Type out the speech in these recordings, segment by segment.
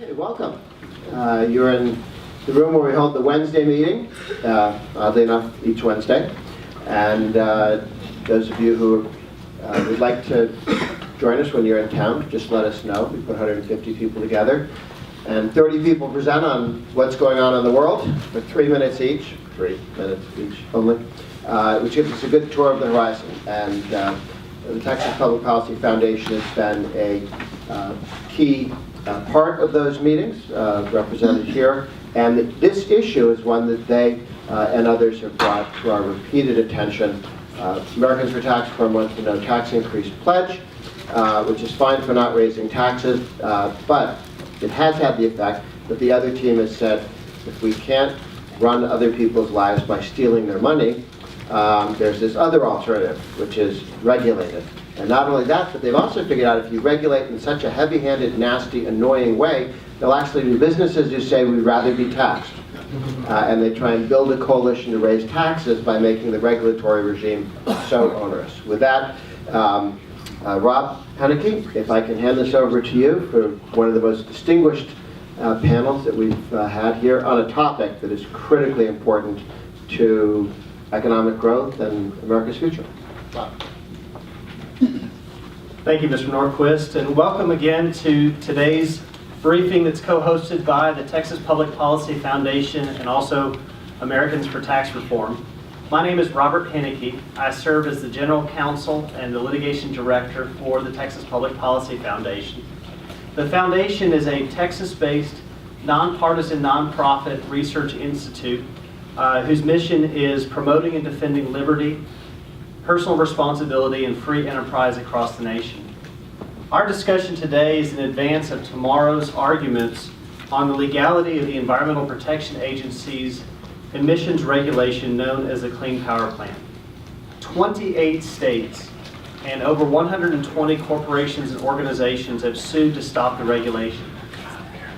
Okay, welcome. You're in the room where we hold the Wednesday meeting, oddly enough, each Wednesday. And those of you who would like to join us when you're in town, just let us know. We put 150 people together. And 30 people present on what's going on in the world for 3 minutes each, 3 minutes each only, which gives us a good tour of the horizon. And the Texas Public Policy Foundation has been a key part of those meetings, represented here. And this issue is one that they and others have brought to our repeated attention. Americans for Tax Reform wants the no tax increase pledge, which is fine for not raising taxes, but it has had the effect that the other team has said, if we can't run other people's lives by stealing their money, there's this other alternative, which is regulated. And not only that, but they've also figured out if you regulate in such a heavy-handed, nasty, annoying way, they'll actually be businesses who say we'd rather be taxed. And they try and build a coalition to raise taxes by making the regulatory regime so onerous. With that, Rob Penicky, if I can hand this over to you for one of the most distinguished panels that we've had here on a topic that is critically important to economic growth and America's future. Rob. Thank you, Mr. Norquist, and welcome again to today's briefing that's co-hosted by the Texas Public Policy Foundation and also Americans for Tax Reform. My name is Robert Penicky. I serve as the General Counsel and the Litigation Director for the Texas Public Policy Foundation. The foundation is a Texas-based, nonpartisan, nonprofit research institute whose mission is promoting and defending liberty, personal responsibility, and free enterprise across the nation. Our discussion today is in advance of tomorrow's arguments on the legality of the Environmental Protection Agency's emissions regulation known as the Clean Power Plan. 28 states and over 120 corporations and organizations have sued to stop the regulation.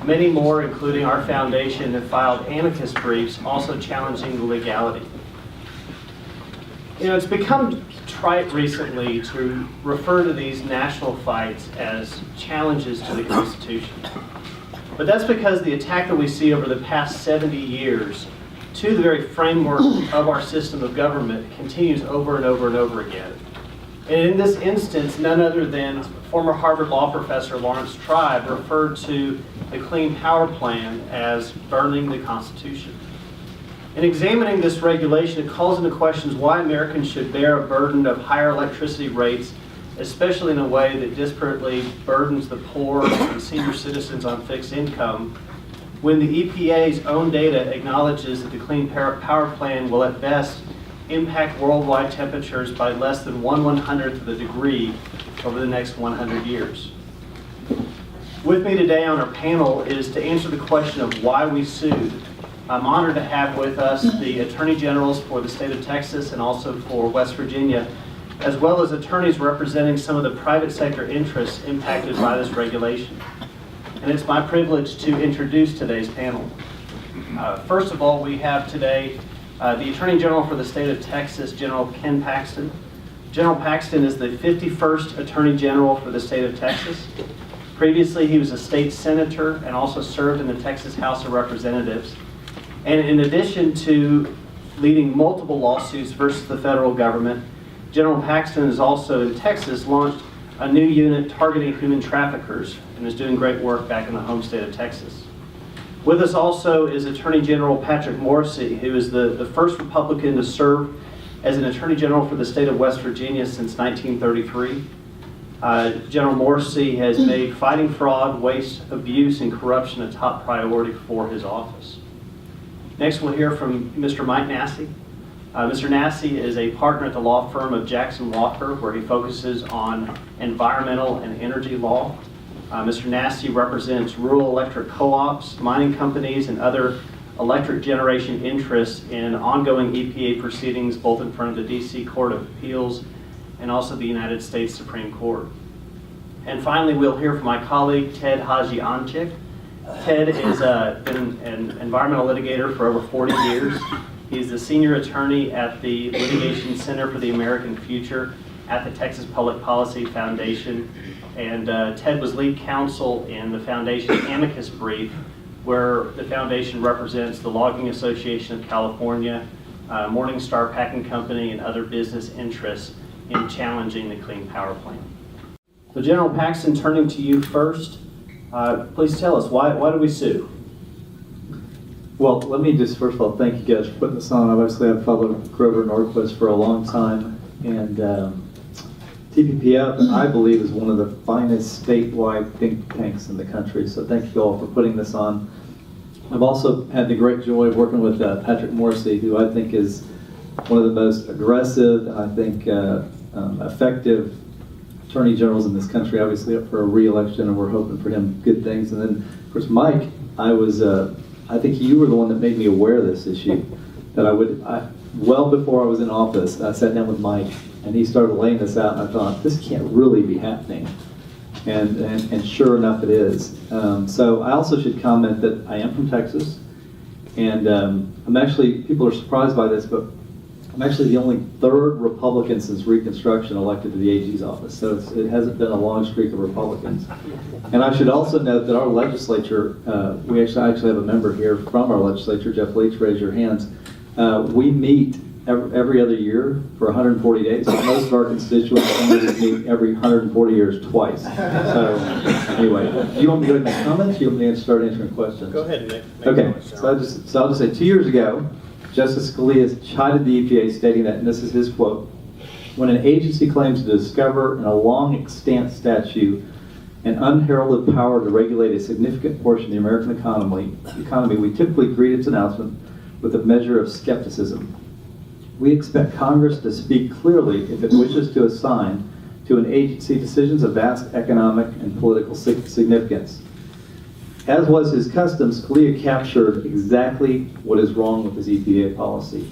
Many more, including our foundation, have filed amicus briefs also challenging the legality. You know, it's become trite recently to refer to these national fights as challenges to the Constitution. But that's because the attack that we see over the past 70 years to the very framework of our system of government continues over and over and over again. And in this instance, none other than former Harvard Law professor Lawrence Tribe referred to the Clean Power Plan as burning the Constitution. In examining this regulation, it calls into question why Americans should bear a burden of higher electricity rates, especially in a way that disparately burdens the poor and senior citizens on fixed income, when the EPA's own data acknowledges that the Clean Power Plan will at best impact worldwide temperatures by less than 1/100th of a degree over the next 100 years. With me today on our panel is to answer the question of why we sued. I'm honored to have with us the Attorney Generals for the state of Texas and also for West Virginia, as well as attorneys representing some of the private sector interests impacted by this regulation. And it's my privilege to introduce today's panel. First of all, we have today the Attorney General for the state of Texas, General Ken Paxton. General Paxton is the 51st Attorney General for the state of Texas. Previously, he was a state senator and also served in the Texas House of Representatives. And in addition to leading multiple lawsuits versus the federal government, General Paxton has also in Texas launched a new unit targeting human traffickers and is doing great work back in the home state of Texas. With us also is Attorney General Patrick Morrisey, who is the first Republican to serve as an Attorney General for the state of West Virginia since 1933. General Morrisey has made fighting fraud, waste, abuse, and corruption a top priority for his office. Next, we'll hear from Mr. Mike Nassy. Mr. Nassy is a partner at the law firm of Jackson Walker, where he focuses on environmental and energy law. Mr. Nassy represents rural electric co-ops, mining companies, and other electric generation interests in ongoing EPA proceedings, both in front of the D.C. Court of Appeals and also the United States Supreme Court. And finally, we'll hear from my colleague, Ted Hajianchik. Ted has been an environmental litigator for over 40 years. He's the senior attorney at the Litigation Center for the American Future at the Texas Public Policy Foundation. And Ted was lead counsel in the foundation amicus brief, where the foundation represents the Logging Association of California, Morningstar Packing Company, and other business interests in challenging the Clean Power Plan. So General Paxton, turning to you first, please tell us, why do we sue? Well, let me just first of all thank you guys for putting this on. Obviously, I've followed Grover Norquist for a long time, and TPPF, I believe, is one of the finest statewide think tanks in the country. So thank you all for putting this on. I've also had the great joy of working with Patrick Morrissey, who I think is one of the most aggressive, I think, effective attorney generals in this country. Obviously, up for a re-election, and we're hoping for him good things. And then, of course, Mike, I think you were the one that made me aware of this issue. That well before I was in office, I sat down with Mike, and he started laying this out, and I thought, this can't really be happening. And sure enough, it is. So I also should comment that I am from Texas, and I'm actually, people are surprised by this, but I'm actually the only third Republican since Reconstruction elected to the AG's office. So it hasn't been a long streak of Republicans. And I should also note that our legislature, we actually have a member here from our legislature, Jeff Leach, raise your hands. We meet every other year for 140 days. Most of our constituents only meet every 140 years twice. So anyway, do you want me to go ahead and make comments? Do you want me to start answering questions? Go ahead and make Okay, comments, so I'll just say 2 years ago, Justice Scalia chided the EPA, stating that, and this is his quote, "When an agency claims to discover in a long extant statute an unheralded power to regulate a significant portion of the American economy, we typically greet its announcement with a measure of skepticism. We expect Congress to speak clearly if it wishes to assign to an agency decisions of vast economic and political significance." As was his custom, Scalia captured exactly what is wrong with his EPA policy.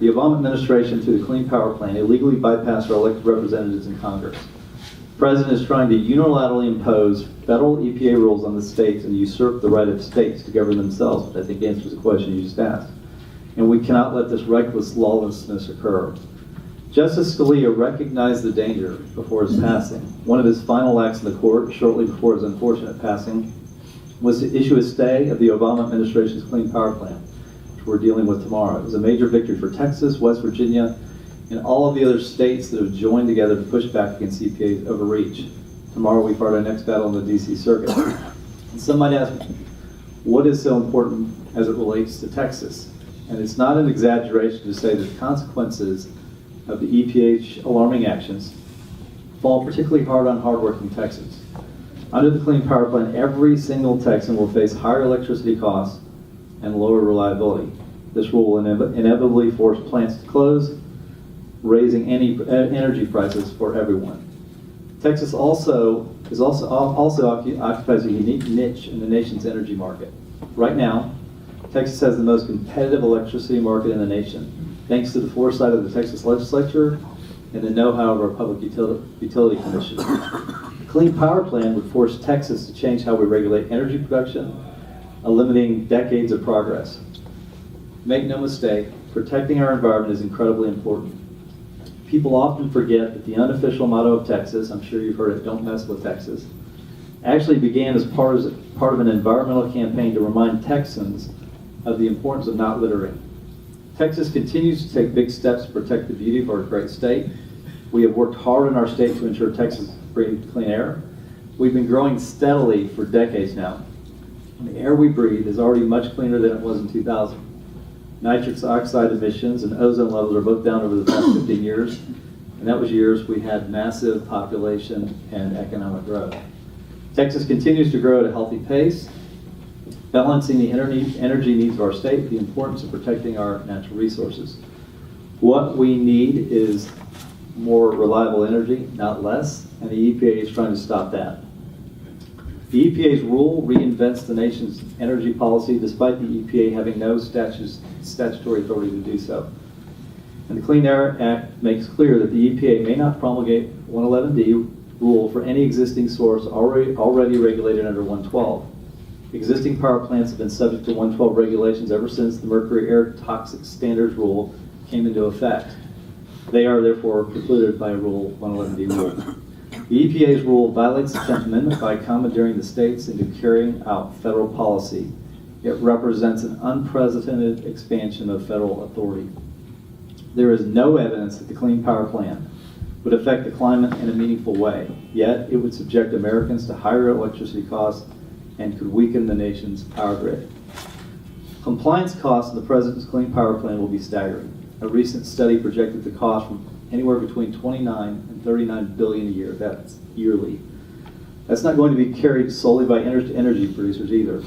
The Obama administration, through the Clean Power Plan, illegally bypassed our elected representatives in Congress. The President is trying to unilaterally impose federal EPA rules on the states and usurp the right of states to govern themselves, which I think answers the question you just asked. And we cannot let this reckless lawlessness occur. Justice Scalia recognized the danger before his passing. One of his final acts in the court, shortly before his unfortunate passing, was to issue a stay of the Obama administration's Clean Power Plan, which we're dealing with tomorrow. It was a major victory for Texas, West Virginia, and all of the other states that have joined together to push back against EPA's overreach. Tomorrow we fight our next battle in the DC Circuit. And some might ask, what is so important as it relates to Texas? And it's not an exaggeration to say that the consequences of the EPA's alarming actions fall particularly hard on hardworking Texans. Under the Clean Power Plan, every single Texan will face higher electricity costs and lower reliability. This rule will inevitably force plants to close, raising any energy prices for everyone. Texas also occupies a unique niche in the nation's energy market. Right now, Texas has the most competitive electricity market in the nation, thanks to the foresight of the Texas legislature and the know-how of our Public Utility Commission. The Clean Power Plan would force Texas to change how we regulate energy production, eliminating decades of progress. Make no mistake, protecting our environment is incredibly important. People often forget that the unofficial motto of Texas, I'm sure you've heard it, "Don't mess with Texas," actually began as part of an environmental campaign to remind Texans of the importance of not littering. Texas continues to take big steps to protect the beauty of our great state. We have worked hard in our state to ensure Texas breathes clean air. We've been growing steadily for decades now. And the air we breathe is already much cleaner than it was in 2000. Nitrous oxide emissions and ozone levels are both down over the past 15 years, and that was years we had massive population and economic growth. Texas continues to grow at a healthy pace, balancing the energy needs of our state with the importance of protecting our natural resources. What we need is more reliable energy, not less, and the EPA is trying to stop that. The EPA's rule reinvents the nation's energy policy despite the EPA having no statutory authority to do so. And the Clean Air Act makes clear that the EPA may not promulgate 111D rule for any existing source already regulated under 112. Existing power plants have been subject to 112 regulations ever since the Mercury Air Toxic Standards Rule came into effect. They are therefore precluded by Rule 111D rule. The EPA's rule violates the 10th Amendment by commandeering the states into carrying out federal policy. It represents an unprecedented expansion of federal authority. There is no evidence that the Clean Power Plan would affect the climate in a meaningful way, yet it would subject Americans to higher electricity costs and could weaken the nation's power grid. Compliance costs in the President's Clean Power Plan will be staggering. A recent study projected the cost from anywhere between 29 and 39 billion a year. That's yearly. That's not going to be carried solely by energy producers either.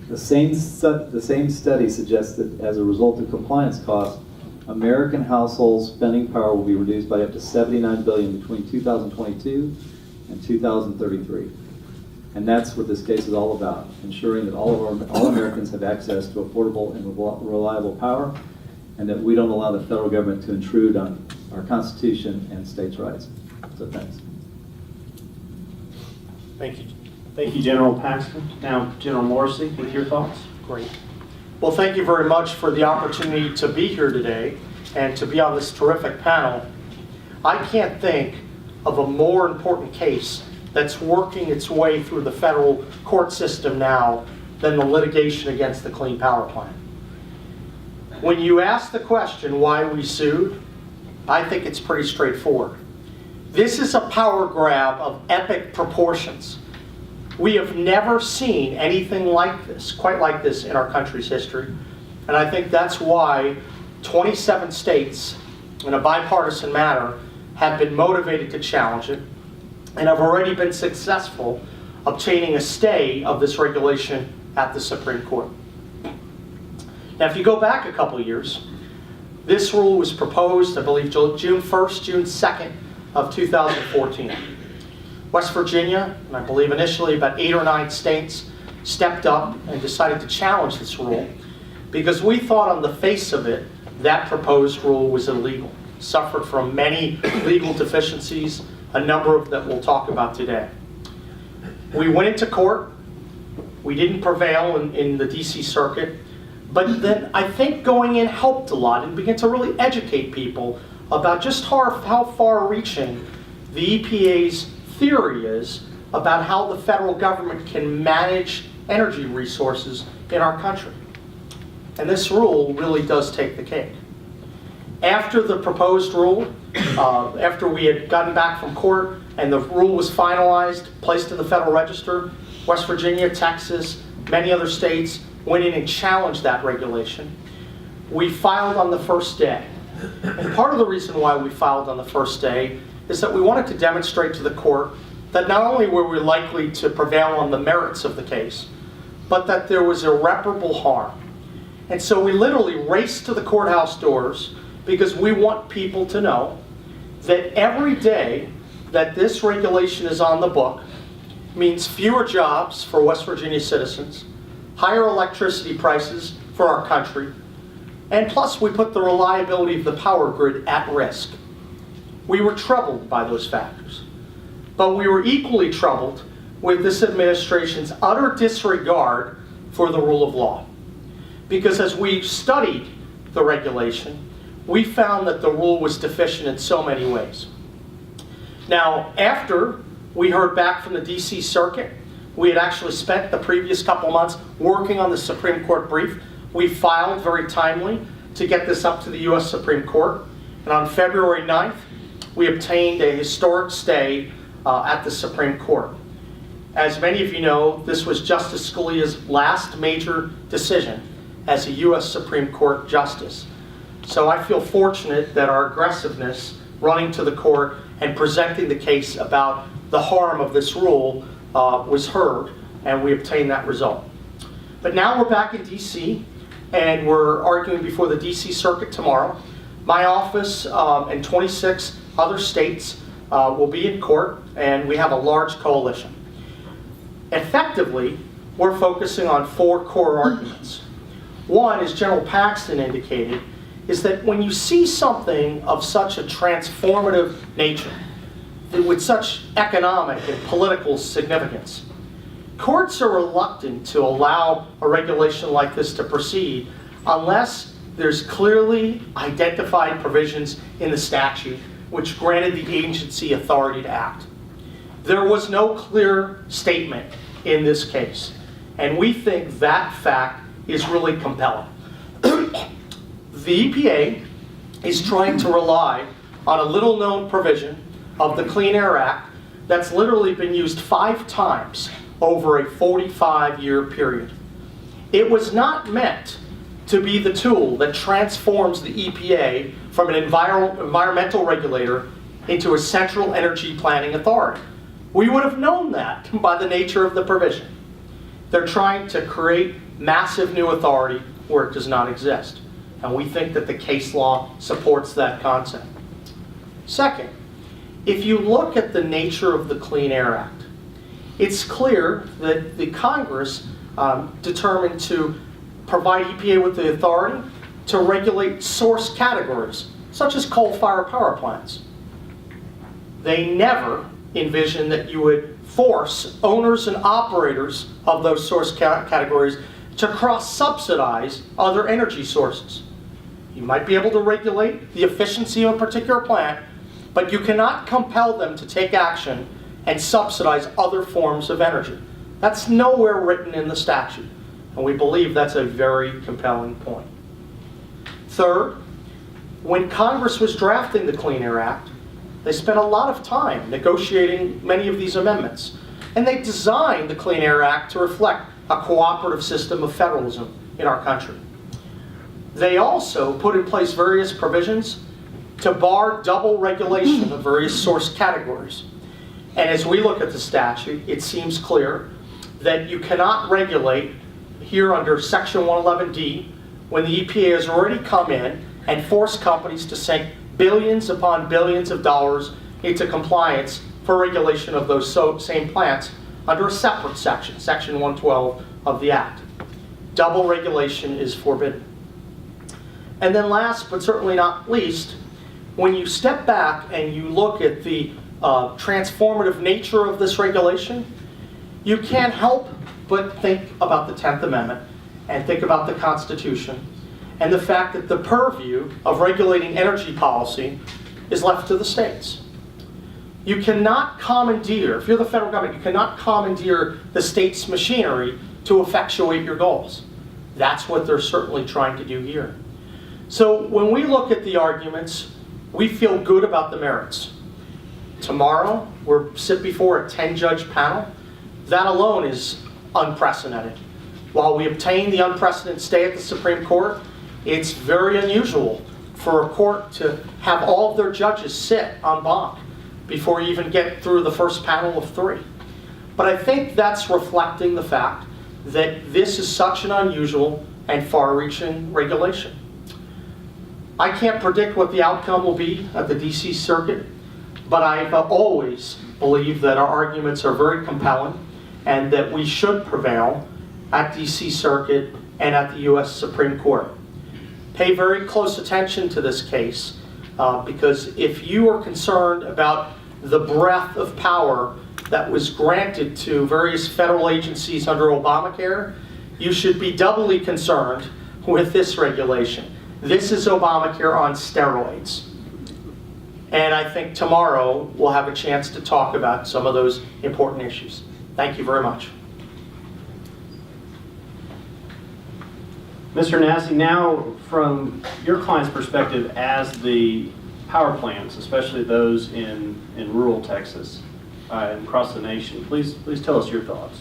The same study suggests that as a result of compliance costs, American households' spending power will be reduced by up to $79 billion between 2022 and 2033. And that's what this case is all about, ensuring that all Americans have access to affordable and reliable power, and that we don't allow the federal government to intrude on our Constitution and states' rights. So thanks. Thank you. Thank you, General Paxton. Now, General Morrissey, with your thoughts. Great. Well, thank you very much for the opportunity to be here today and to be on this terrific panel. I can't think of a more important case that's working its way through the federal court system now than the litigation against the Clean Power Plan. When you ask the question why we sued, I think it's pretty straightforward. This is a power grab of epic proportions. We have never seen anything like this, quite like this, in our country's history. And I think that's why 27 states, in a bipartisan manner, have been motivated to challenge it and have already been successful obtaining a stay of this regulation at the Supreme Court. Now, if you go back a couple years, this rule was proposed, I believe, June 1st, June 2nd of 2014. West Virginia, and I believe initially about 8 or 9 states, stepped up and decided to challenge this rule because we thought on the face of it that proposed rule was illegal, suffered from many legal deficiencies, a number of that we'll talk about today. We went into court. We didn't prevail in the DC Circuit, but then I think going in helped a lot and began to really educate people about just how far-reaching the EPA's theory is about how the federal government can manage energy resources in our country. And this rule really does take the cake. After the proposed rule, after we had gotten back from court and the rule was finalized, placed in the Federal Register, West Virginia, Texas, many other states went in and challenged that regulation. We filed on the first day. And part of the reason why we filed on the first day is that we wanted to demonstrate to the court that not only were we likely to prevail on the merits of the case, but that there was irreparable harm. And so we literally raced to the courthouse doors because we want people to know that every day that this regulation is on the book means fewer jobs for West Virginia citizens, higher electricity prices for our country, and plus we put the reliability of the power grid at risk. We were troubled by those factors. But we were equally troubled with this administration's utter disregard for the rule of law. Because as we studied the regulation, we found that the rule was deficient in so many ways. Now, after we heard back from the DC Circuit, we had actually spent the previous couple months working on the Supreme Court brief. We filed very timely to get this up to the US Supreme Court. And on February 9th, we obtained a historic stay at the Supreme Court. As many of you know, this was Justice Scalia's last major decision as a US Supreme Court justice. So I feel fortunate that our aggressiveness running to the court and presenting the case about the harm of this rule was heard, and we obtained that result. But now we're back in DC, and we're arguing before the DC Circuit tomorrow. My office and 26 other states will be in court, and we have a large coalition. Effectively, we're focusing on 4 core arguments. One, as General Paxton indicated, is that when you see something of such a transformative nature, with such economic and political significance, courts are reluctant to allow a regulation like this to proceed unless there's clearly identified provisions in the statute which granted the agency authority to act. There was no clear statement in this case, and we think that fact is really compelling. The EPA is trying to rely on a little-known provision of the Clean Air Act that's literally been used 5 times over a 45-year period. It was not meant to be the tool that transforms the EPA from an environmental regulator into a central energy planning authority. We would have known that by the nature of the provision. They're trying to create massive new authority where it does not exist. And we think that the case law supports that concept. Second, if you look at the nature of the Clean Air Act, it's clear that the Congress determined to provide EPA with the authority to regulate source categories, such as coal-fired power plants. They never envisioned that you would force owners and operators of those source categories to cross-subsidize other energy sources. You might be able to regulate the efficiency of a particular plant, but you cannot compel them to take action and subsidize other forms of energy. That's nowhere written in the statute, and we believe that's a very compelling point. Third, when Congress was drafting the Clean Air Act, they spent a lot of time negotiating many of these amendments, and they designed the Clean Air Act to reflect a cooperative system of federalism in our country. They also put in place various provisions to bar double regulation of various source categories. And as we look at the statute, it seems clear that you cannot regulate here under Section 111D when the EPA has already come in and forced companies to sink billions upon billions of dollars into compliance for regulation of those same plants under a separate section, Section 112 of the Act. Double regulation is forbidden. And then last, but certainly not least, when you step back and you look at the transformative nature of this regulation, you can't help but think about the 10th Amendment and think about the Constitution and the fact that the purview of regulating energy policy is left to the states. You cannot commandeer, if you're the federal government, you cannot commandeer the state's machinery to effectuate your goals. That's what they're certainly trying to do here. So when we look at the arguments, we feel good about the merits. Tomorrow, we'll sit before a 10-judge panel. That alone is unprecedented. While we obtain the unprecedented stay at the Supreme Court, it's very unusual for a court to have all of their judges sit en banc before you even get through the first panel of 3. But I think that's reflecting the fact that this is such an unusual and far-reaching regulation. I can't predict what the outcome will be at the DC Circuit, but I've always believed that our arguments are very compelling and that we should prevail at DC Circuit and at the US Supreme Court. Pay very close attention to this case because if you are concerned about the breadth of power that was granted to various federal agencies under Obamacare, you should be doubly concerned with this regulation. This is Obamacare on steroids. And I think tomorrow we'll have a chance to talk about some of those important issues. Thank you very much. Mr. Nassi, now from your client's perspective as the power plants, especially those in rural Texas and across the nation, please tell us your thoughts.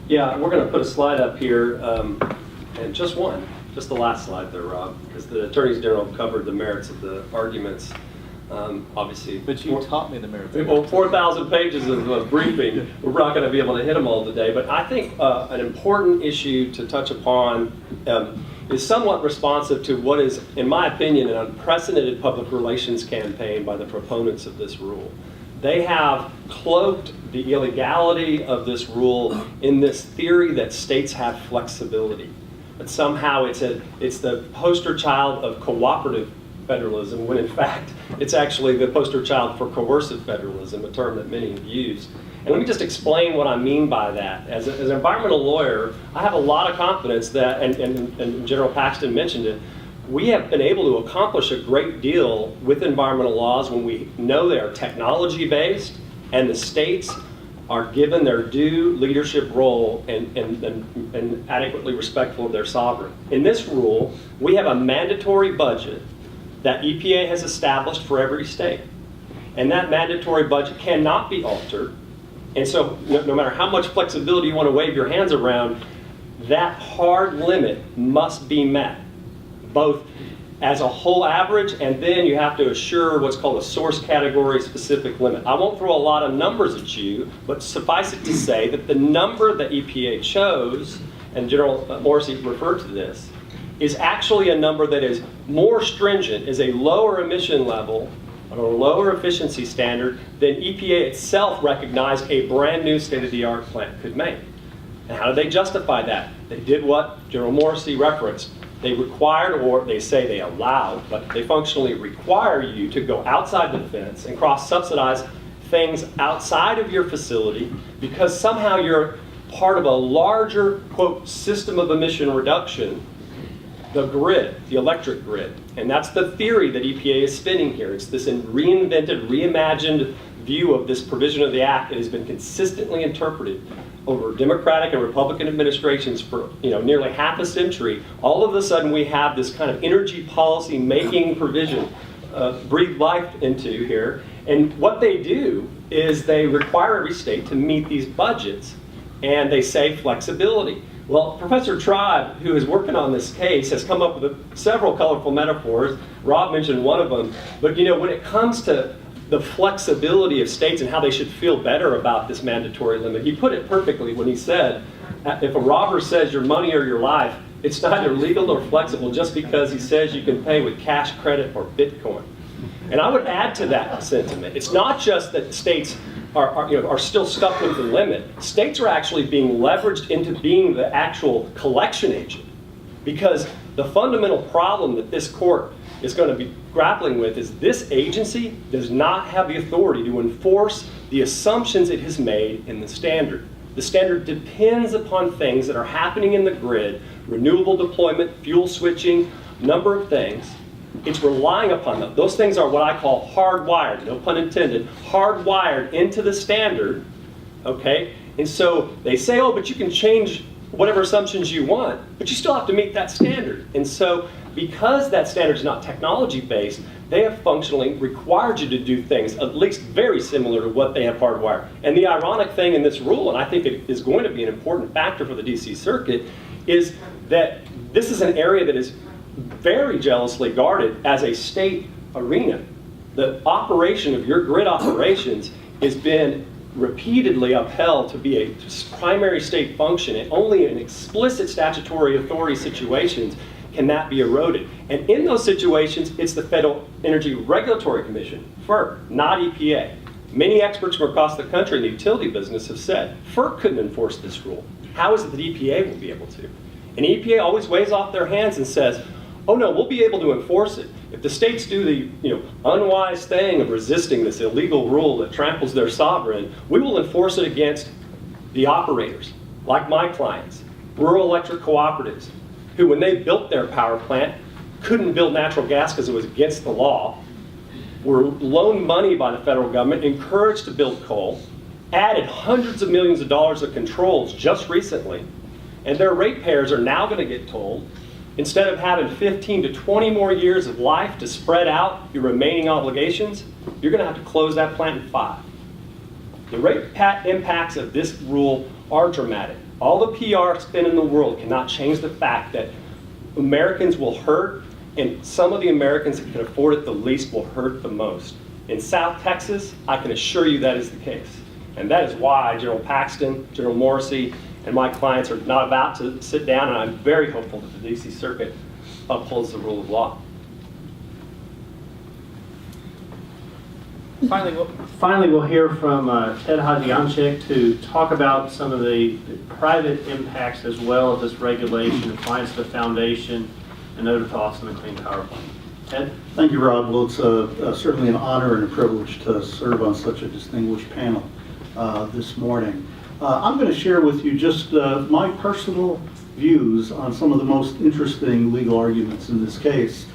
Yeah, we're going to put a slide up here, and just the last slide there, Rob, because the attorneys general covered the merits of the arguments. Obviously, But you taught me the merits. well, 4,000 pages of briefing. We're not going to be able to hit them all today, but I think an important issue to touch upon is somewhat responsive to what is, in my opinion, an unprecedented public relations campaign by the proponents of this rule. They have cloaked the illegality of this rule in this theory that states have flexibility. But somehow it's the poster child of cooperative federalism, when in fact it's actually the poster child for coercive federalism, a term that many have used. And let me just explain what I mean by that. As an environmental lawyer, I have a lot of confidence that, and General Paxton mentioned it, we have been able to accomplish a great deal with environmental laws when we know they are technology-based and the states are given their due leadership role and adequately respectful of their sovereign. In this rule, we have a mandatory budget that EPA has established for every state. And that mandatory budget cannot be altered. And so no matter how much flexibility you want to wave your hands around, that hard limit must be met, both as a whole average, and then you have to assure what's called a source category specific limit. I won't throw a lot of numbers at you, but suffice it to say that the number that EPA chose, and General Morrissey referred to this, is actually a number that is more stringent, is a lower emission level, or a lower efficiency standard than EPA itself recognized a brand new state-of-the-art plant could make. And how did they justify that? They did what General Morrissey referenced. They required, or they say they allowed, but they functionally require you to go outside the fence and cross-subsidize things outside of your facility because somehow you're part of a larger, quote, system of emission reduction, the grid, the electric grid. And that's the theory that EPA is spinning here. It's this reinvented, reimagined view of this provision of the Act that has been consistently interpreted over Democratic and Republican administrations for nearly half a century. All of a sudden we have this kind of energy policy making provision breathe life into here. And what they do is they require every state to meet these budgets, and they say flexibility. Well, Professor Tribe, who is working on this case, has come up with several colorful metaphors. Rob mentioned one of them. But when it comes to the flexibility of states and how they should feel better about this mandatory limit, he put it perfectly when he said, if a robber says your money or your life, it's neither legal nor flexible just because he says you can pay with cash, credit, or Bitcoin. And I would add to that sentiment. It's not just that states are still stuck with the limit. States are actually being leveraged into being the actual collection agent, because the fundamental problem that this court is going to be grappling with is this agency does not have the authority to enforce the assumptions it has made in the standard. The standard depends upon things that are happening in the grid, renewable deployment, fuel switching, number of things. It's relying upon them. Those things are what I call hardwired, no pun intended, hardwired into the standard, okay? And so they say, oh, but you can change whatever assumptions you want, but you still have to meet that standard. And so because that standard is not technology-based, they have functionally required you to do things at least very similar to what they have hardwired. And the ironic thing in this rule, and I think it is going to be an important factor for the DC Circuit, is that this is an area that is very jealously guarded as a state arena. The operation of your grid operations has been repeatedly upheld to be a primary state function, and only in explicit statutory authority situations can that be eroded. And in those situations, it's the Federal Energy Regulatory Commission, FERC, not EPA. Many experts from across the country in the utility business have said, FERC couldn't enforce this rule. How is it that EPA will be able to? And EPA always waves off their hands and says, oh no, we'll be able to enforce it. If the states do the unwise thing of resisting this illegal rule that tramples their sovereign, we will enforce it against the operators, like my clients, rural electric cooperatives, who when they built their power plant couldn't build natural gas because it was against the law, were loaned money by the federal government, encouraged to build coal, added hundreds of millions of dollars of controls just recently, and their ratepayers are now going to get told, instead of having 15 to 20 more years of life to spread out your remaining obligations, you're going to have to close that plant in 5. The rate impacts of this rule are dramatic. All the PR spin in the world cannot change the fact that Americans will hurt, and some of the Americans that can afford it the least will hurt the most. In South Texas, I can assure you that is the case. And that is why General Paxton, General Morrissey, and my clients are not about to sit down, and I'm very hopeful that the DC Circuit upholds the rule of law. Finally, we'll hear from Ted Hadjianchik to talk about some of the private impacts as well of this regulation, appliance to the foundation, and other thoughts on the Clean Power Plan. Ted? Thank you, Rob. Well, it's certainly an honor and a privilege to serve on such a distinguished panel this morning. I'm going to share with you just my personal views on some of the most interesting legal arguments in this case.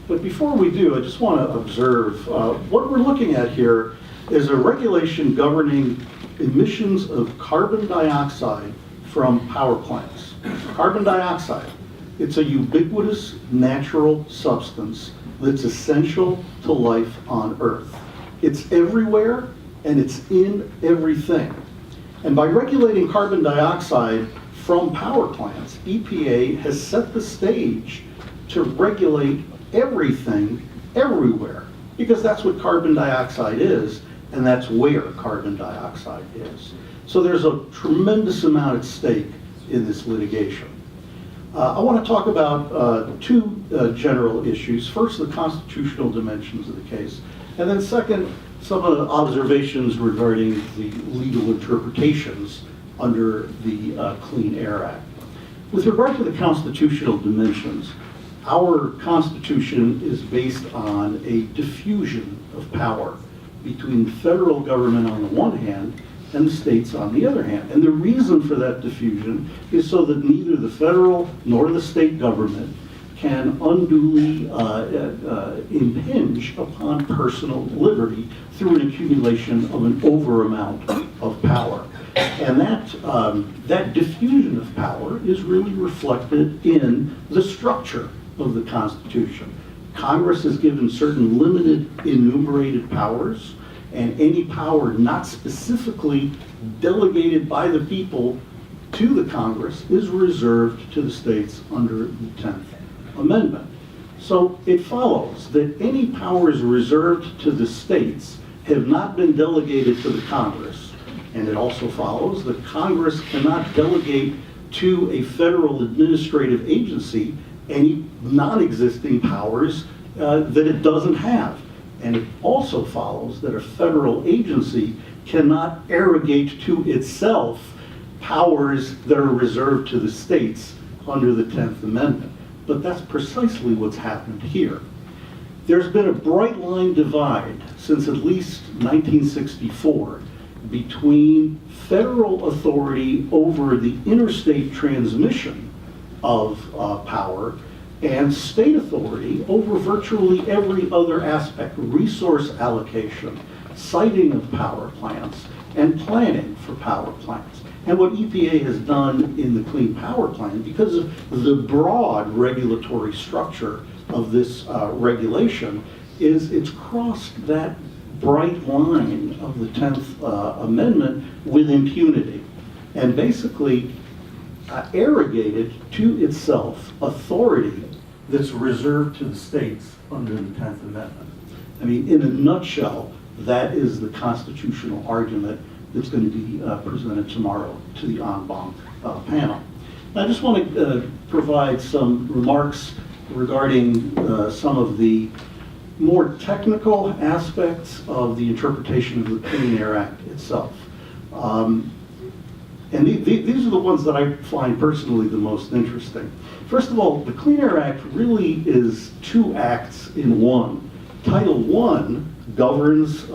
But before we do, I just want to observe, what we're looking at here is a regulation governing emissions of carbon dioxide from power plants. Carbon dioxide, it's a ubiquitous natural substance that's essential to life on Earth. It's everywhere and it's in everything. And by regulating carbon dioxide from power plants, EPA has set the stage to regulate everything everywhere, because that's what carbon dioxide is, and that's where carbon dioxide is. So there's a tremendous amount at stake in this litigation. I want to talk about two general issues. First, the constitutional dimensions of the case, and then second, some of the observations regarding the legal interpretations under the Clean Air Act. With regard to the constitutional dimensions, our Constitution is based on a diffusion of power between the federal government on the one hand and the states on the other hand. And the reason for that diffusion is so that neither the federal nor the state government can unduly impinge upon personal liberty through an accumulation of an overamount of power. And that diffusion of power is really reflected in the structure of the Constitution. Congress is given certain limited enumerated powers, and any power not specifically delegated by the people to the Congress is reserved to the states under the 10th Amendment. So it follows that any powers reserved to the states have not been delegated to the Congress. And it also follows that Congress cannot delegate to a federal administrative agency any non-existing powers that it doesn't have. And it also follows that a federal agency cannot arrogate to itself powers that are reserved to the states under the 10th Amendment. But that's precisely what's happened here. There's been a bright line divide since at least 1964 between federal authority over the interstate transmission of power and state authority over virtually every other aspect: resource allocation, siting of power plants, and planning for power plants. And what EPA has done in the Clean Power Plan, because of the broad regulatory structure of this regulation, is it's crossed that bright line of the 10th Amendment with impunity, and basically arrogated to itself authority that's reserved to the states under the 10th Amendment. I mean, in a nutshell, that is the constitutional argument that's going to be presented tomorrow to the en banc panel. I just want to provide some remarks regarding some of the more technical aspects of the interpretation of the Clean Air Act itself. And these are the ones that I find personally the most interesting. First of all, the Clean Air Act really is two acts in one. Title I governs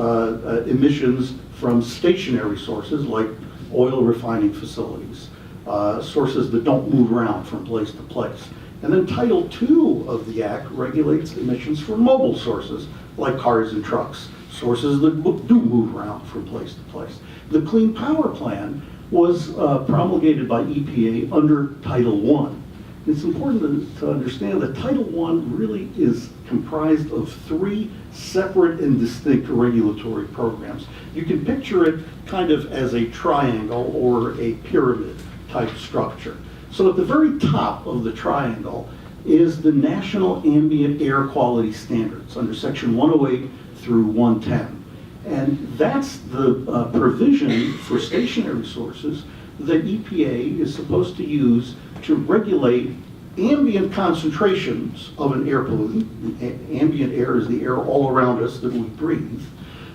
emissions from stationary sources like oil refining facilities, sources that don't move around from place to place. And then Title II of the Act regulates emissions from mobile sources like cars and trucks, sources that do move around from place to place. The Clean Power Plan was promulgated by EPA under Title I. It's important to understand that Title I really is comprised of three separate and distinct regulatory programs. You can picture it kind of as a triangle or a pyramid type structure. So at the very top of the triangle is the National Ambient Air Quality Standards under Section 108 through 110. And that's the provision for stationary sources that EPA is supposed to use to regulate ambient concentrations of an air pollutant. Ambient air is the air all around us that we breathe.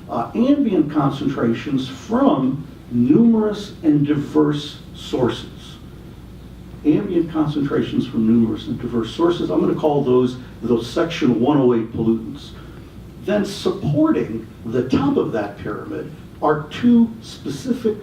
Ambient concentrations from numerous and diverse sources. Ambient concentrations from numerous and diverse sources. I'm going to call those Section 108 pollutants. Then supporting the top of that pyramid are two specific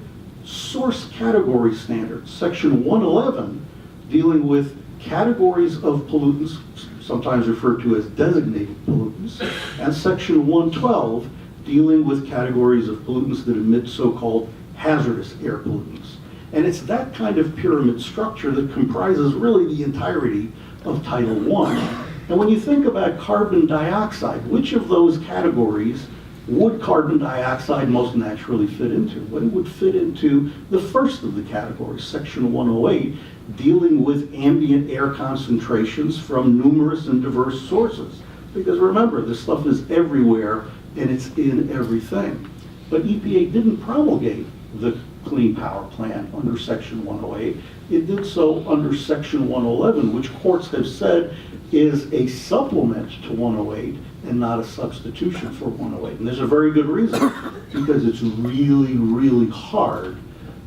source category standards. Section 111 dealing with categories of pollutants, sometimes referred to as designated pollutants, and Section 112, dealing with categories of pollutants that emit so-called hazardous air pollutants. And it's that kind of pyramid structure that comprises really the entirety of Title I. And when you think about carbon dioxide, which of those categories would carbon dioxide most naturally fit into? Well, it would fit into the first of the categories, Section 108, dealing with ambient air concentrations from numerous and diverse sources. Because remember, this stuff is everywhere and it's in everything. But EPA didn't promulgate the Clean Power Plan under Section 108. It did so under Section 111, which courts have said is a supplement to 108 and not a substitution for 108. And there's a very good reason, because it's really, really hard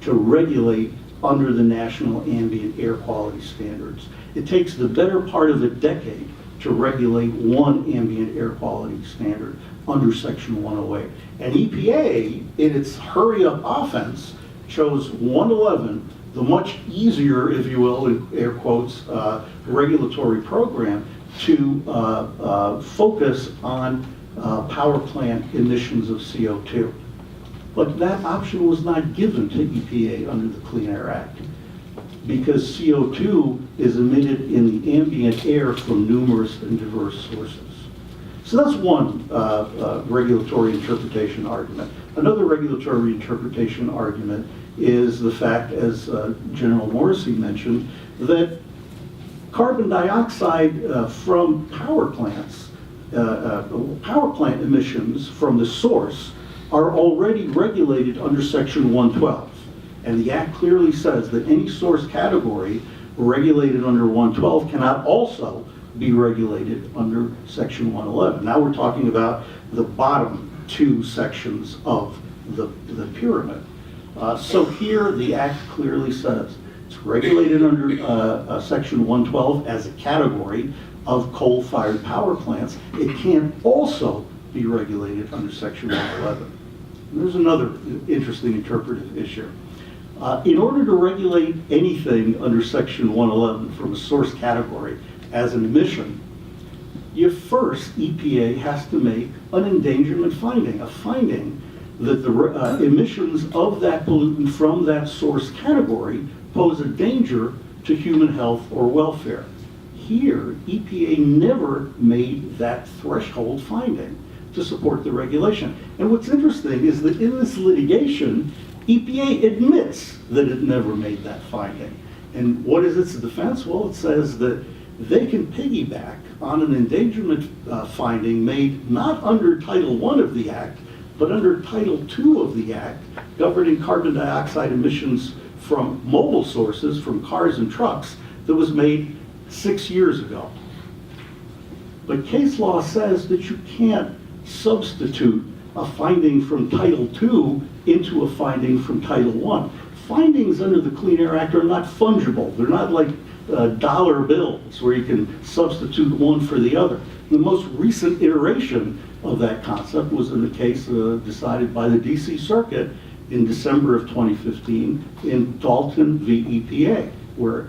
to regulate under the National Ambient Air Quality Standards. It takes the better part of a decade to regulate one ambient air quality standard under Section 108. And EPA, in its hurry-up offense, chose 111, the much easier, if you will, in air quotes, regulatory program to focus on power plant emissions of CO2. But that option was not given to EPA under the Clean Air Act, because CO2 is emitted in the ambient air from numerous and diverse sources. So that's one regulatory interpretation argument. Another regulatory interpretation argument is the fact, as General Morrissey mentioned, that carbon dioxide from power plants, power plant emissions from the source are already regulated under Section 112. And the Act clearly says that any source category regulated under 112 cannot also be regulated under Section 111. Now we're talking about the bottom two sections of the pyramid. So here the Act clearly says it's regulated under Section 112 as a category of coal-fired power plants. It can also be regulated under Section 111. And there's another interesting interpretive issue. In order to regulate anything under Section 111 from a source category as an emission, EPA has to make an endangerment finding, a finding that the emissions of that pollutant from that source category pose a danger to human health or welfare. Here, EPA never made that threshold finding to support the regulation. And what's interesting is that in this litigation, EPA admits that it never made that finding. And what is its defense? Well, it says that they can piggyback on an endangerment finding made not under Title I of the Act, but under Title II of the Act, governing carbon dioxide emissions from mobile sources, from cars and trucks, that was made 6 years ago. But case law says that you can't substitute a finding from Title II into a finding from Title I. Findings under the Clean Air Act are not fungible. They're not like dollar bills where you can substitute one for the other. The most recent iteration of that concept was in the case decided by the DC Circuit in December of 2015 in Dalton v. EPA, where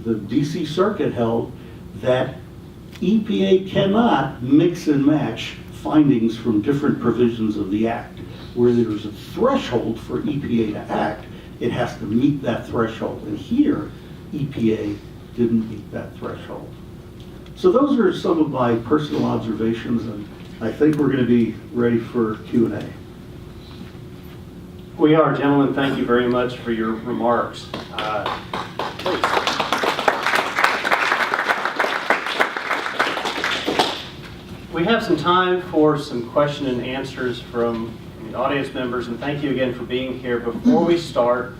the DC Circuit held that EPA cannot mix and match findings from different provisions of the Act. Where there's a threshold for EPA to act, it has to meet that threshold. And here, EPA didn't meet that threshold. So those are some of my personal observations, and I think we're going to be ready for Q&A. We are, gentlemen. Thank you very much for your remarks. Please. We have some time for some question and answers from the audience members, and thank you again for being here. Before we start,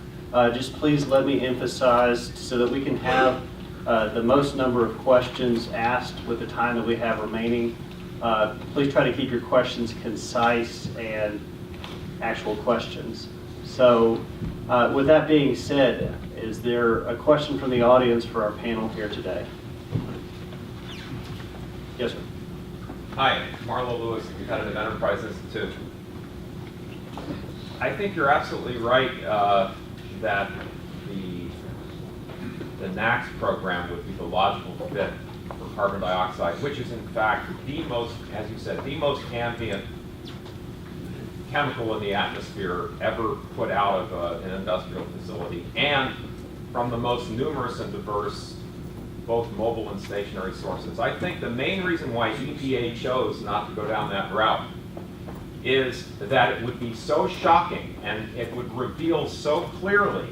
just please let me emphasize, so that we can have the most number of questions asked with the time that we have remaining, please try to keep your questions concise and actual questions. So with that being said, is there a question from the audience for our panel here today? Yes, sir. Hi, Marlo Lewis, Competitive Enterprise Institute. I think you're absolutely right that the NAAQS program would be the logical fit for carbon dioxide, which is in fact the most, as you said, the most ambient chemical in the atmosphere ever put out of an industrial facility, and from the most numerous and diverse both mobile and stationary sources. I think the main reason why EPA chose not to go down that route is that it would be so shocking and it would reveal so clearly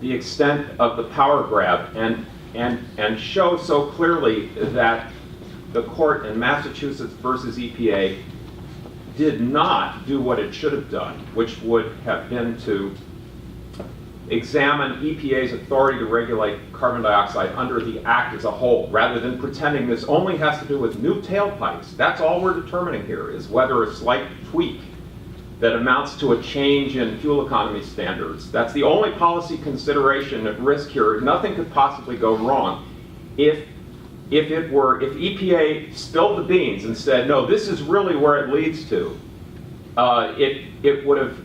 the extent of the power grab and show so clearly that the court in Massachusetts versus EPA did not do what it should have done, which would have been to examine EPA's authority to regulate carbon dioxide under the Act as a whole, rather than pretending this only has to do with new tailpipes. That's all we're determining here, is whether a slight tweak that amounts to a change in fuel economy standards. That's the only policy consideration at risk here. Nothing could possibly go wrong. If EPA spilled the beans and said, no, this is really where it leads to, it would have,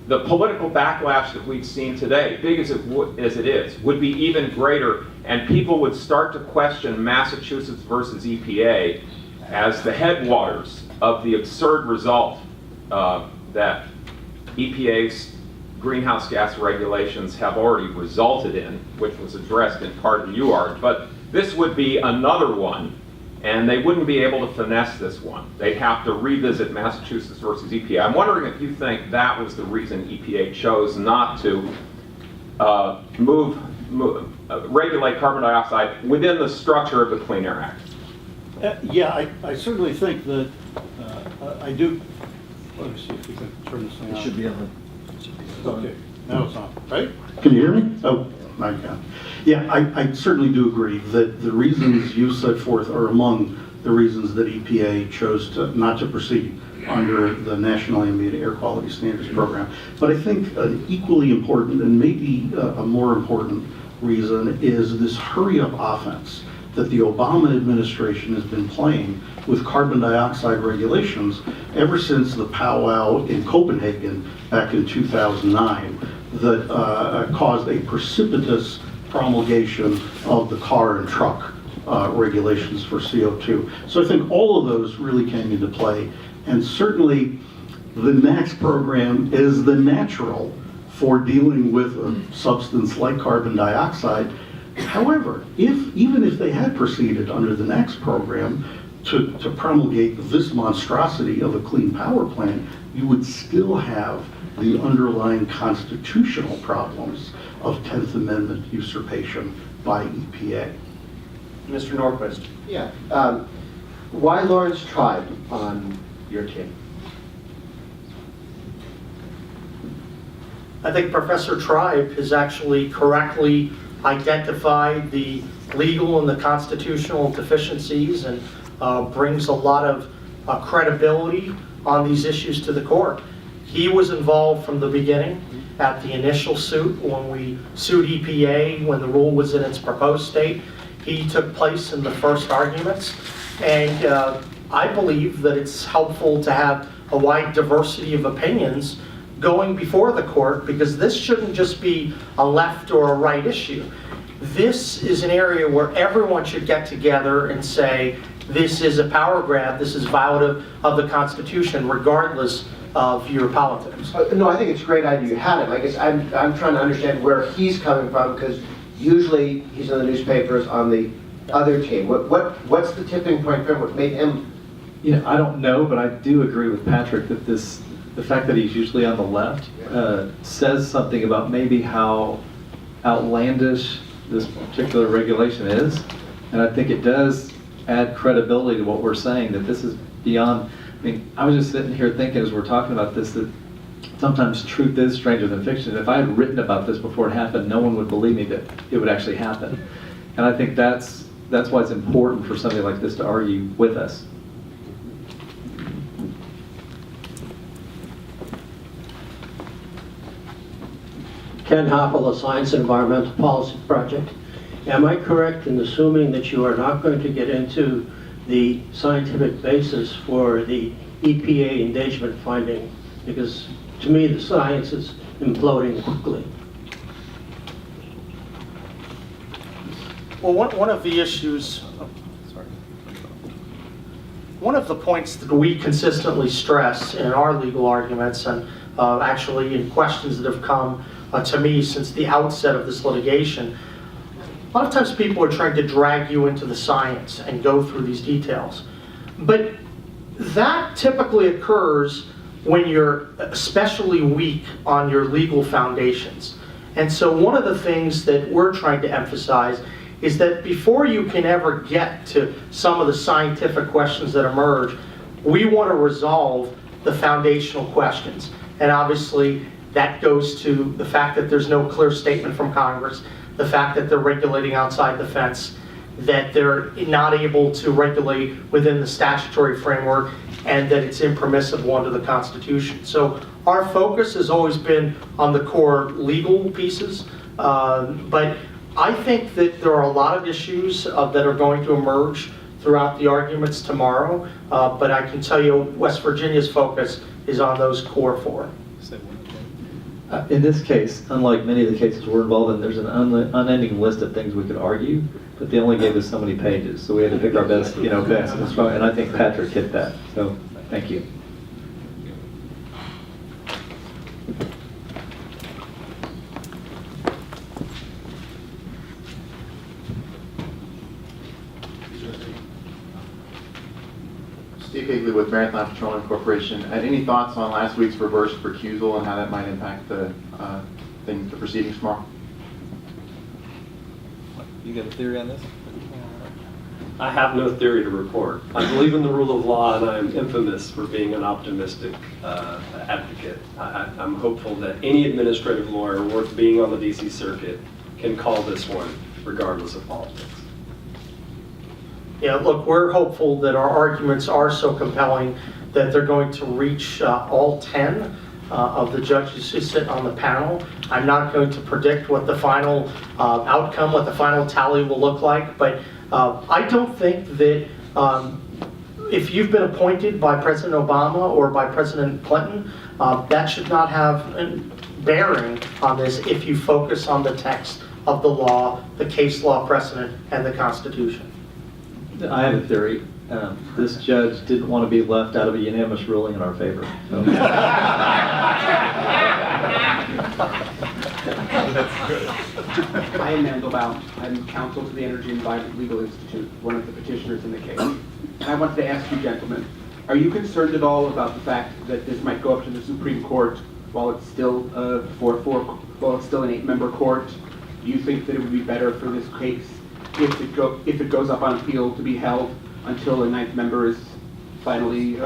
the political backlash that we've seen today, big as it is, would be even greater, and people would start to question Massachusetts versus EPA as the headwaters of the absurd result that EPA's greenhouse gas regulations have already resulted in, which was addressed in part in UARG. But this would be another one, and they wouldn't be able to finesse this one. They'd have to revisit Massachusetts versus EPA. I'm wondering if you think that was the reason EPA chose not to regulate carbon dioxide within the structure of the Clean Air Act. Yeah, I certainly think that, I do, let me see if we can turn this thing on. It should be on. Okay, now it's on, right? Can you hear me? Oh, I can. Yeah, I certainly do agree that the reasons you set forth are among the reasons that EPA chose not to proceed under the National Ambient Air Quality Standards Program. But I think an equally important and maybe a more important reason is this hurry-up offense that the Obama administration has been playing with carbon dioxide regulations ever since the powwow in Copenhagen back in 2009 that caused a precipitous promulgation of the car and truck regulations for CO2. So I think all of those really came into play, and certainly the NAAQS program is the natural for dealing with a substance like carbon dioxide. However, even if they had proceeded under the NAAQS program to promulgate this monstrosity of a clean power plant, you would still have the underlying constitutional problems of 10th Amendment usurpation by EPA. Mr. Norquist. Yeah. Why Lawrence Tribe on your team? I think Professor Tribe has actually correctly identified the legal and the constitutional deficiencies and brings a lot of credibility on these issues to the court. He was involved from the beginning at the initial suit when we sued EPA when the rule was in its proposed state. He took place in the first arguments, and I believe that it's helpful to have a wide diversity of opinions going before the court, because this shouldn't just be a left or a right issue. This is an area where everyone should get together and say, this is a power grab, this is violative of the Constitution, regardless of your politics. No, I think it's a great idea you had him. I guess I'm trying to understand where he's coming from, because usually he's in the newspapers on the other team. What's the tipping point for him? What made him? You know, I don't know, but I do agree with Patrick that the fact that he's usually on the left says something about maybe how outlandish this particular regulation is. And I think it does add credibility to what we're saying, that this is beyond, I mean, I was just sitting here thinking as we're talking about this, that sometimes truth is stranger than fiction. If I had written about this before it happened, no one would believe me that it would actually happen. And I think that's why it's important for something like this to argue with us. Ken Hoppel, the Science and Environmental Policy Project. Am I correct in assuming that you are not going to get into the scientific basis for the EPA engagement finding? Because to me, the science is imploding quickly. Well, one of the issues, one of the points that we consistently stress in our legal arguments and actually in questions that have come to me since the outset of this litigation, a lot of times people are trying to drag you into the science and go through these details. But that typically occurs when you're especially weak on your legal foundations. And so one of the things that we're trying to emphasize is that before you can ever get to some of the scientific questions that emerge, we want to resolve the foundational questions. And obviously, that goes to the fact that there's no clear statement from Congress, the fact that they're regulating outside the fence, that they're not able to regulate within the statutory framework, and that it's impermissible under the Constitution. So our focus has always been on the core legal pieces, but I think that there are a lot of issues that are going to emerge throughout the arguments tomorrow, but I can tell you West Virginia's focus is on those core four. In this case, unlike many of the cases we're involved in, there's an unending list of things we could argue, but they only gave us so many pages, so we had to pick our best, best and strong, and I think Patrick hit that. So, thank you. Steve Higley with Marathon Petroleum Corporation. Any thoughts on last week's reverse recusal and how that might impact the proceedings tomorrow? You got a theory on this? I have no theory to report. I believe in the rule of law, and I'm infamous for being an optimistic advocate. I'm hopeful that any administrative lawyer worth being on the DC Circuit can call this one, regardless of politics. Yeah, look, we're hopeful that our arguments are so compelling that they're going to reach all 10 of the judges who sit on the panel. I'm not going to predict what the final outcome, what the final tally will look like, but I don't think that if you've been appointed by President Obama or by President Clinton, that should not have a bearing on this if you focus on the text of the law, the case law precedent, and the Constitution. I have a theory. This judge didn't want to be left out of a unanimous ruling in our favor. So. I am Mandelbaum. I'm counsel to the Energy Environment Legal Institute, one of the petitioners in the case. And I wanted to ask you, gentlemen, are you concerned at all about the fact that this might go up to the Supreme Court while it's still while it's still an 8-member court? Do you think that it would be better for this case if it goes up on appeal to be held until a 9th member is finally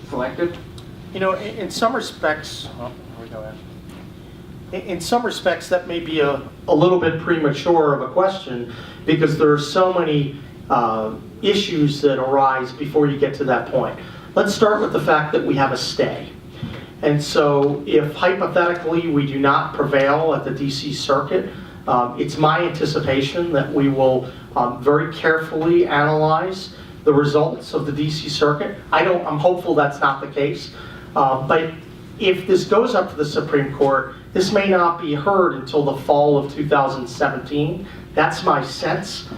selected? In some respects, in some respects, that may be a little bit premature of a question because there are so many issues that arise before you get to that point. Let's start with the fact that we have a stay. And so if hypothetically we do not prevail at the DC Circuit, it's my anticipation that we will very carefully analyze the results of the DC Circuit. I'm hopeful that's not the case. But if this goes up to the Supreme Court, this may not be heard until the fall of 2017. That's my sense.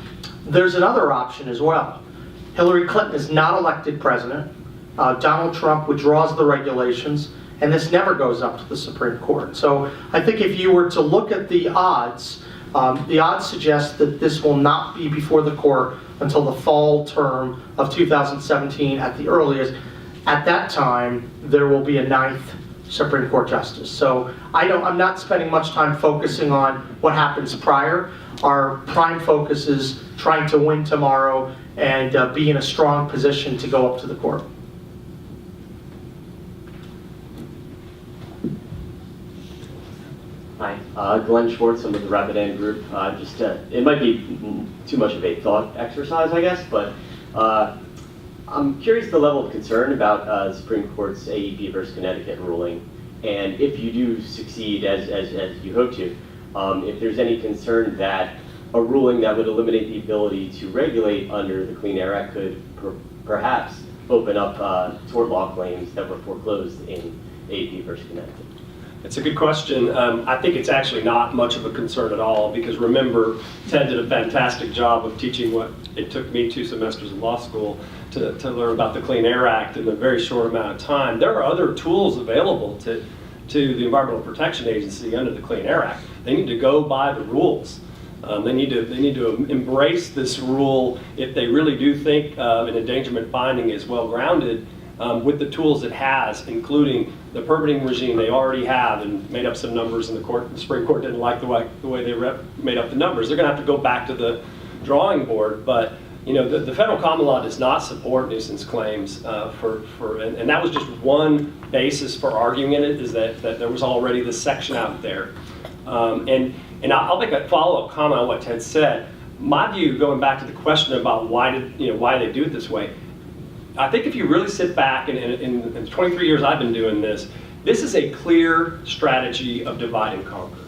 There's another option as well. Hillary Clinton is not elected president. Donald Trump withdraws the regulations, and this never goes up to the Supreme Court. So I think if you were to look at the odds suggest that this will not be before the court until the fall term of 2017 at the earliest. At that time, there will be a 9th Supreme Court justice. So I'm not spending much time focusing on what happens prior. Our prime focus is trying to win tomorrow and be in a strong position to go up to the court. Hi, Glenn Schwartz. I'm with the Rapidan Group. It might be too much of a thought exercise, I guess, but I'm curious the level of concern about the Supreme Court's AEP versus Connecticut ruling, and if you do succeed as you hope to, if there's any concern that a ruling that would eliminate the ability to regulate under the Clean Air Act could perhaps open up tort law claims that were foreclosed in AEP versus Connecticut. It's a good question. I think it's actually not much of a concern at all, because remember, Ted did a fantastic job of teaching what it took me 2 semesters of law school to learn about the Clean Air Act in a very short amount of time. There are other tools available to the Environmental Protection Agency under the Clean Air Act. They need to go by the rules. They need to embrace this rule if they really do think an endangerment finding is well grounded, with the tools it has, including the permitting regime they already have, and made up some numbers, and the Supreme Court didn't like the way they made up the numbers. They're going to have to go back to the drawing board. But the federal common law does not support nuisance claims and that was just one basis for arguing it, is that there was already this section out there. And I'll make a follow-up comment on what Ted said. My view, going back to the question about why they do it this way, I think if you really sit back, and in the 23 years I've been doing this is a clear strategy of divide and conquer.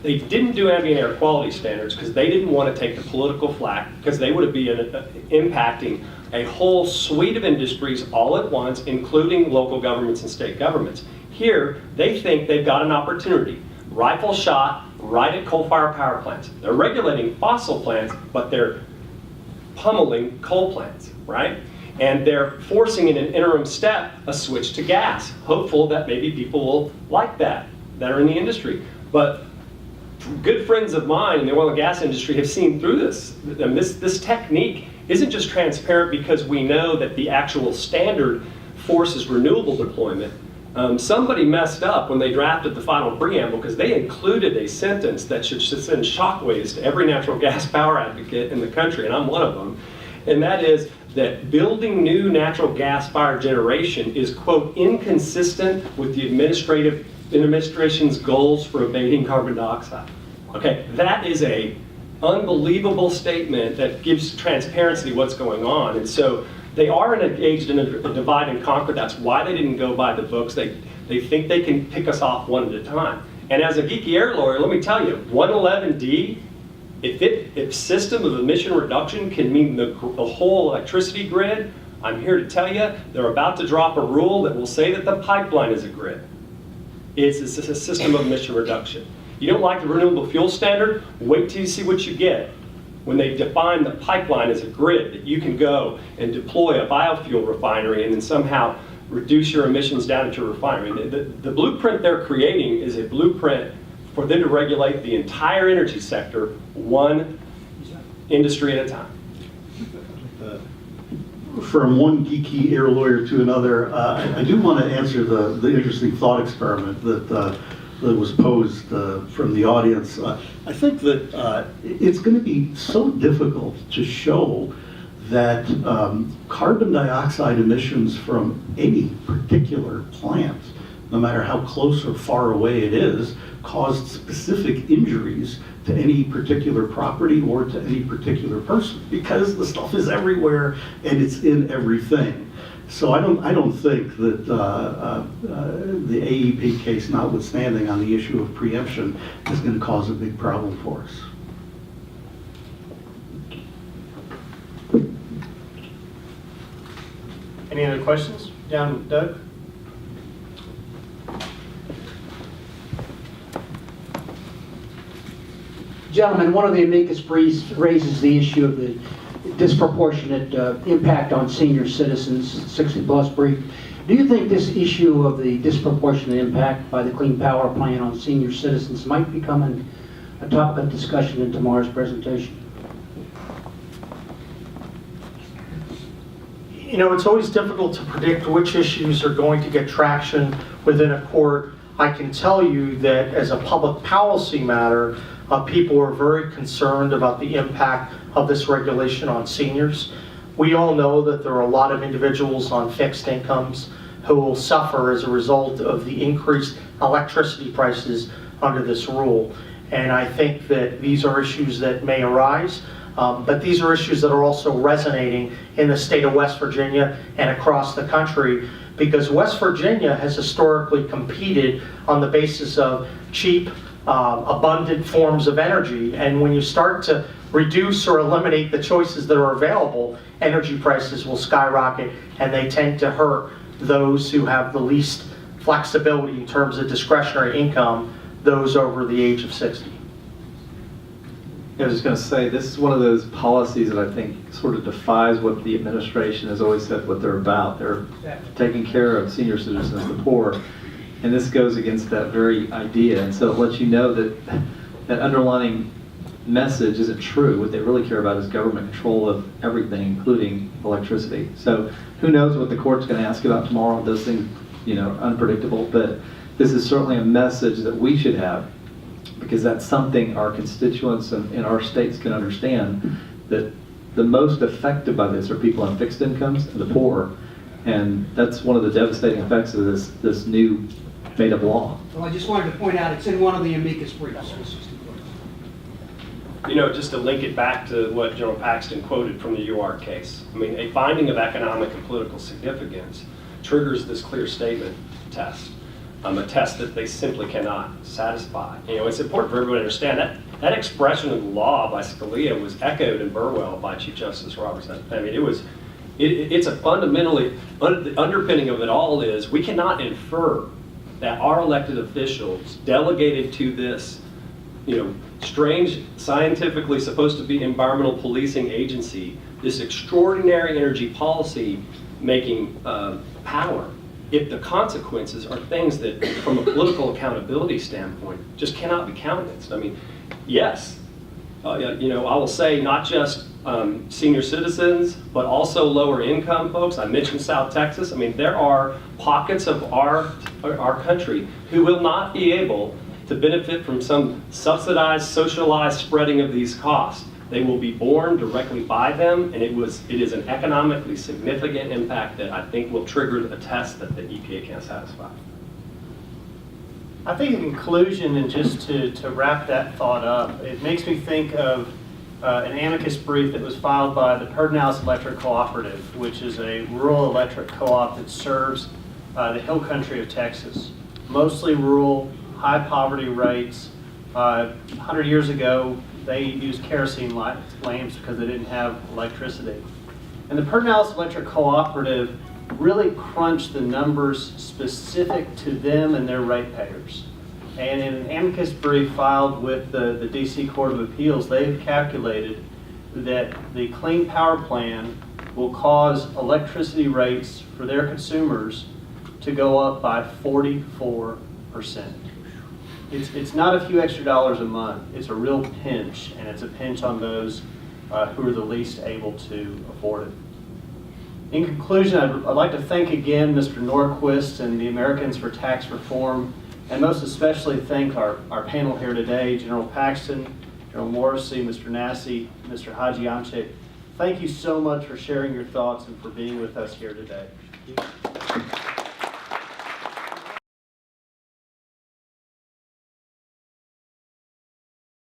They didn't do ambient air quality standards because they didn't want to take the political flack, because they would be impacting a whole suite of industries all at once, including local governments and state governments. Here, they think they've got an opportunity, rifle shot, right at coal-fired power plants. They're regulating fossil plants, but they're pummeling coal plants, right? And they're forcing in an interim step a switch to gas, hopeful that maybe people will like that are in the industry. But good friends of mine in the oil and gas industry have seen through this. And this technique isn't just transparent because we know that the actual standard forces renewable deployment. Somebody messed up when they drafted the final preamble, because they included a sentence that should send shockwaves to every natural gas power advocate in the country, and I'm one of them. And that is that building new natural gas fired generation is, quote, inconsistent with the administration's goals for abating carbon dioxide. Okay, that is a unbelievable statement that gives transparency to what's going on. And so they are engaged in a divide and conquer. That's why they didn't go by the books. They think they can pick us off one at a time. And as a geeky air lawyer, let me tell you, 111D, if system of emission reduction can mean the whole electricity grid, I'm here to tell you, they're about to drop a rule that will say that the pipeline is a grid. It's a system of emission reduction. You don't like the renewable fuel standard? Wait till you see what you get when they define the pipeline as a grid, that you can go and deploy a biofuel refinery and then somehow reduce your emissions down at your refinery. The blueprint they're creating is a blueprint for them to regulate the entire energy sector, one industry at a time. From one geeky air lawyer to another, I do want to answer the interesting thought experiment that was posed from the audience. I think that it's going to be so difficult to show that carbon dioxide emissions from any particular plant, no matter how close or far away it is, caused specific injuries to any particular property or to any particular person, because the stuff is everywhere and it's in everything. So I don't think that the AEP case, notwithstanding on the issue of preemption, is going to cause a big problem for us. Any other questions? Down, Doug? Gentlemen, one of the amicus briefs raises the issue of the disproportionate impact on senior citizens, 60-plus brief. Do you think this issue of the disproportionate impact by the Clean Power Plan on senior citizens might become a topic of discussion in tomorrow's presentation? You know, it's always difficult to predict which issues are going to get traction within a court. I can tell you that as a public policy matter, people are very concerned about the impact of this regulation on seniors. We all know that there are a lot of individuals on fixed incomes who will suffer as a result of the increased electricity prices under this rule. And I think that these are issues that may arise, but these are issues that are also resonating in the state of West Virginia and across the country, because West Virginia has historically competed on the basis of cheap, abundant forms of energy. And when you start to reduce or eliminate the choices that are available, energy prices will skyrocket, and they tend to hurt those who have the least flexibility in terms of discretionary income, those over the age of 60. I was just going to say, this is one of those policies that I think sort of defies what the administration has always said what they're about. They're taking care of senior citizens, the poor, and this goes against that very idea. And so it lets you know that that underlying message isn't true. What they really care about is government control of everything, including electricity. So who knows what the court's going to ask about tomorrow? Those things, unpredictable. But this is certainly a message that we should have, because that's something our constituents in our states can understand, that the most affected by this are people on fixed incomes and the poor. And that's one of the devastating effects of this new made-up law. Well, I just wanted to point out, it's in one of the amicus briefs. Just to link it back to what General Paxton quoted from the UART case. I mean, a finding of economic and political significance triggers this clear statement test, a test that they simply cannot satisfy. It's important for everybody to understand that expression of the law by Scalia was echoed in Burwell by Chief Justice Roberts. I mean, it's a fundamentally, the underpinning of it all is we cannot infer that our elected officials delegated to this, strange, scientifically supposed to be environmental policing agency, this extraordinary energy policy making power, if the consequences are things that, from a political accountability standpoint, just cannot be countenanced. I mean, yes, I will say not just senior citizens, but also lower income folks. I mentioned South Texas. I mean, there are pockets of our country who will not be able to benefit from some subsidized, socialized spreading of these costs. They will be borne directly by them, and it is an economically significant impact that I think will trigger a test that the EPA can't satisfy. I think in conclusion, and just to wrap that thought up, it makes me think of an amicus brief that was filed by the Pedernales Electric Cooperative, which is a rural electric co-op that serves the hill country of Texas. Mostly rural, high poverty rates. 100 years ago, they used kerosene lamps because they didn't have electricity. And the Pedernales Electric Cooperative really crunched the numbers specific to them and their ratepayers. And in an amicus brief filed with the DC Court of Appeals, they've calculated that the Clean Power Plan will cause electricity rates for their consumers to go up by 44%. It's not a few extra dollars a month. It's a real pinch, and it's a pinch on those who are the least able to afford it. In conclusion, I'd like to thank again Mr. Norquist and the Americans for Tax Reform, and most especially thank our panel here today, General Paxton, General Morrissey, Mr. Nassy, Mr. Hajiamche. Thank you so much for sharing your thoughts and for being with us here today.